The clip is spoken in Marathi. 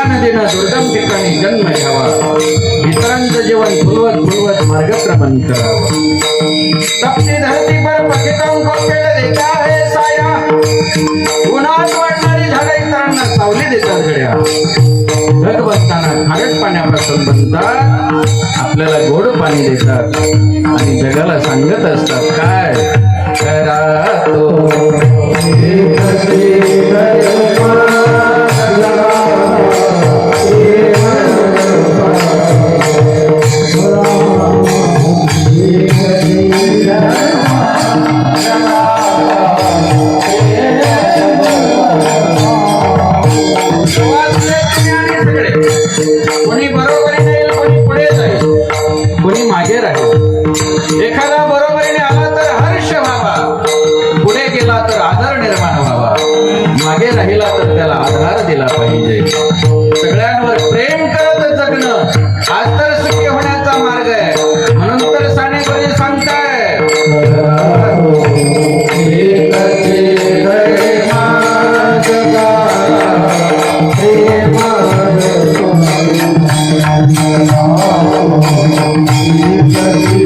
ज्ञान देणं दुर्गम ठिकाणी जन्म घ्यावा, इतरांचं जीवन फुलवत फुलवत मार्गक्रमण करावं. तपती धरती पर पतितं को पेड़ देता है साया, उन्हात वाढणारी झाडं इतरांना सावली देतात गड्या. भगवंतांना खारट पाण्यापासून बनतात, आपल्याला गोड पाणी देतात आणि जगाला सांगत असतात काय करा तो कोणी बरोबरीने येईल, कोणी पुढे जाईल, कोणी मागे राहील. एखादा बरोबरीने आला तर हर्ष व्हावा, पुढे गेला तर आदर निर्माण व्हावा, मागे राहिला तर त्याला आधार दिला पाहिजे. सगळ्यांवर प्रेम करत जगणं आज तर सुखी होण्याचा मार्ग आहे. म्हणून तर सानेगुरुजी सांगताय Thank you.